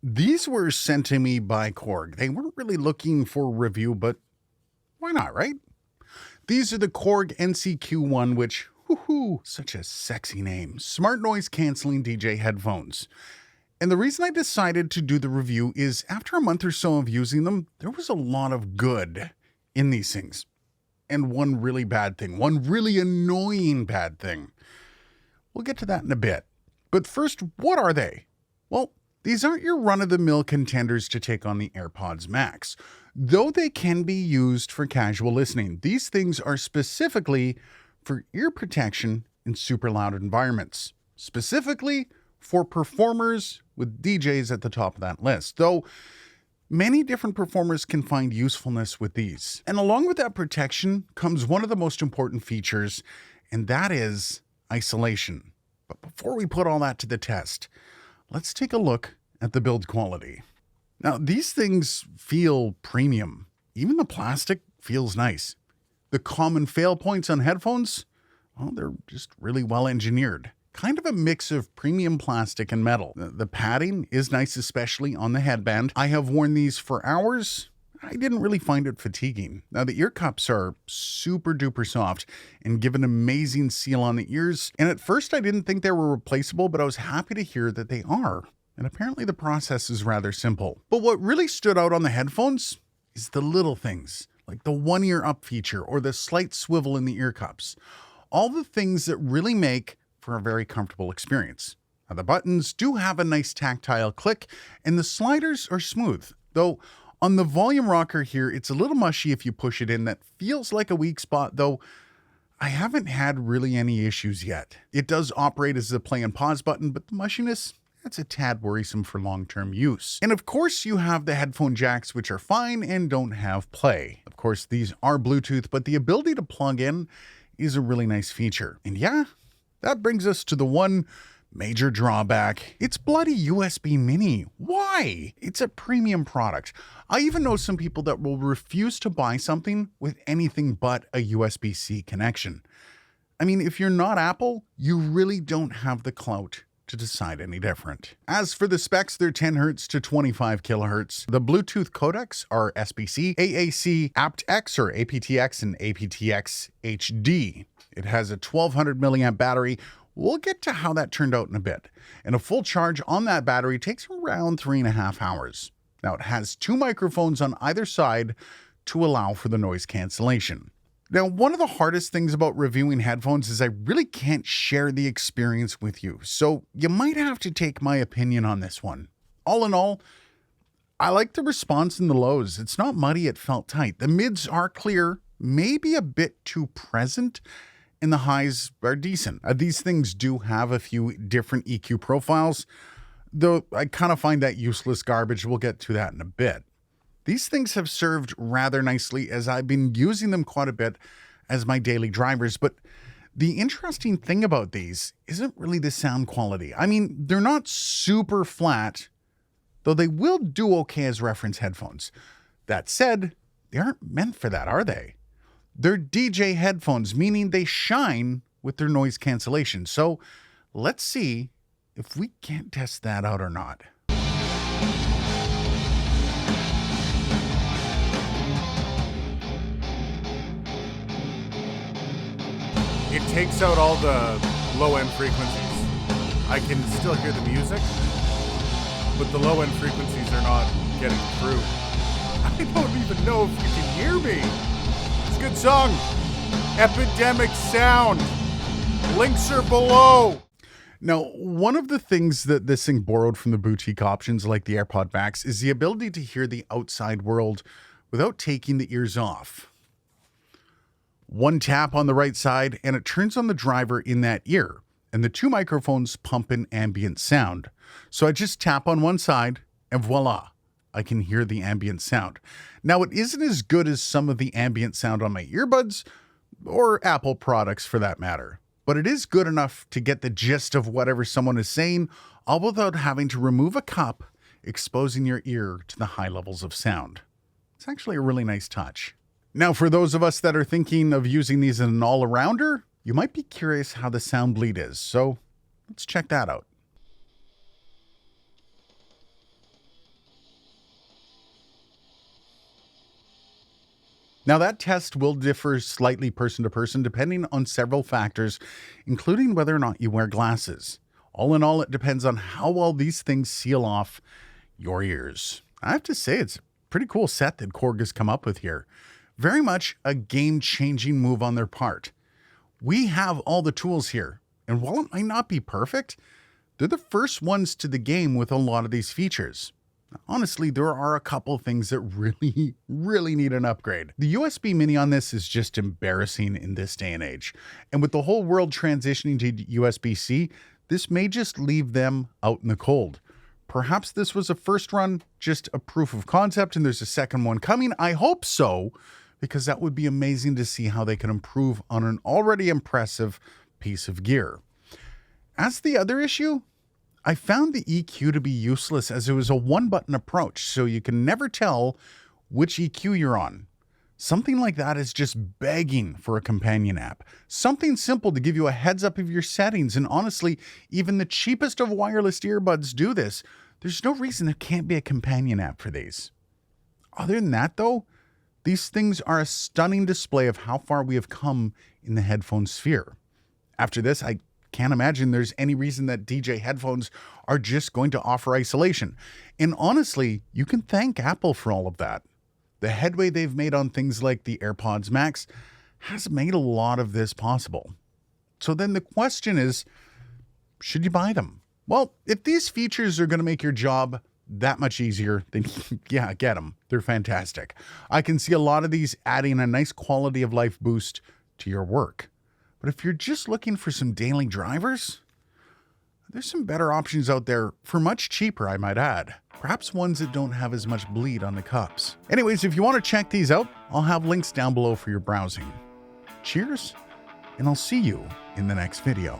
These were sent to me by Korg. They weren't really looking for review, but why not, right? These are the Korg NC-Q1, which, whoo, such a sexy name, smart noise canceling DJ headphones. And the reason I decided to do the review is after a month or so of using them, there was a lot of good in these things. And one really bad thing, one really annoying bad thing. We'll get to that in a bit. But first, what are they? Well, these aren't your run-of-the-mill contenders to take on the AirPods Max. Though they can be used for casual listening, these things are specifically for ear protection in super loud environments. Specifically for performers, with DJs at the top of that list. Though many different performers can find usefulness with these. And along with that protection comes one of the most important features, and that is isolation. But before we put all that to the test, let's take a look at the build quality. Now, these things feel premium. Even the plastic feels nice. The common fail points on headphones, well, they're just really well engineered. Kind of a mix of premium plastic and metal. The padding is nice, especially on the headband. I have worn these for hours. I didn't really find it fatiguing. Now, the ear cups are super duper soft and give an amazing seal on the ears. And at first I didn't think they were replaceable, but I was happy to hear that they are. And apparently the process is rather simple. But what really stood out on the headphones is the little things, like the one ear up feature or the slight swivel in the ear cups. All the things that really make for a very comfortable experience. Now, the buttons do have a nice tactile click and the sliders are smooth, though on the volume rocker here, it's a little mushy if you push it in. That feels like a weak spot, though I haven't had really any issues yet. It does operate as a play and pause button, but the mushiness, that's a tad worrisome for long-term use. And of course, you have the headphone jacks, which are fine and don't have play. Of course, these are Bluetooth, but the ability to plug in is a really nice feature. And yeah, that brings us to the one major drawback. It's bloody USB Mini. Why? It's a premium product. I even know some people that will refuse to buy something with anything but a USB-C connection. I mean, if you're not Apple, you really don't have the clout to decide any different. As for the specs, they're 10 Hz to 25 kHz. The Bluetooth codecs are SBC, AAC, aptX or aptX, and aptX HD. It has a 1200 milliamp battery. We'll get to how that turned out in a bit. And a full charge on that battery takes around 3.5 hours. Now, it has 2 microphones on either side to allow for the noise cancellation. Now, one of the hardest things about reviewing headphones is I really can't share the experience with you, so you might have to take my opinion on this one. All in all, I like the response in the lows. It's not muddy, it felt tight. The mids are clear, maybe a bit too present, and the highs are decent. These things do have a few different EQ profiles, though I kind of find that useless garbage. We'll get to that in a bit. These things have served rather nicely as I've been using them quite a bit as my daily drivers, but the interesting thing about these isn't really the sound quality. I mean, they're not super flat, though they will do okay as reference headphones. That said, they aren't meant for that, are they? They're DJ headphones, meaning they shine with their noise cancellation. So let's see if we can't test that out or not. It takes out all the low-end frequencies. I can still hear the music, but the low-end frequencies are not getting through. I don't even know if you can hear me. It's a good song. Ambient Sound. Links are below. Now, one of the things that this thing borrowed from the boutique options like the AirPod Max is the ability to hear the outside world without taking the ears off. One tap on the right side and it turns on the driver in that ear, and the 2 microphones pump in ambient sound. So I just tap on one side and voila, I can hear the ambient sound. Now, it isn't as good as some of the ambient sound on my earbuds or Apple products for that matter, but it is good enough to get the gist of whatever someone is saying, all without having to remove a cup, exposing your ear to the high levels of sound. It's actually a really nice touch. Now, for those of us that are thinking of using these in an all-arounder, you might be curious how the sound bleed is, so let's check that out. Now, that test will differ slightly person to person depending on several factors, including whether or not you wear glasses. All in all, it depends on how well these things seal off your ears. I have to say, it's a pretty cool set that Korg has come up with here. Very much a game-changing move on their part. We have all the tools here, and while it might not be perfect, they're the first ones to the game with a lot of these features. Honestly, there are a couple things that really need an upgrade. The USB Mini on this is just embarrassing in this day and age. And with the whole world transitioning to USB-C, this may just leave them out in the cold. Perhaps this was a first run, just a proof of concept, and there's a second one coming. I hope so, because that would be amazing to see how they can improve on an already impressive piece of gear. As the other issue, I found the EQ to be useless as it was a one-button approach, so you can never tell which EQ you're on. Something like that is just begging for a companion app. Something simple to give you a heads up of your settings, and honestly, even the cheapest of wireless earbuds do this. There's no reason there can't be a companion app for these. Other than that, though, these things are a stunning display of how far we have come in the headphone sphere. After this, I can't imagine there's any reason that DJ headphones are just going to offer isolation. And honestly, you can thank Apple for all of that. The headway they've made on things like the AirPods Max has made a lot of this possible. So then the question is, should you buy them? Well, if these features are going to make your job that much easier, then yeah, get them. They're fantastic. I can see a lot of these adding a nice quality of life boost to your work. But if you're just looking for some daily drivers, there's some better options out there for much cheaper, I might add. Perhaps ones that don't have as much bleed on the cups. Anyways, if you want to check these out, I'll have links down below for your browsing. Cheers, and I'll see you in the next video.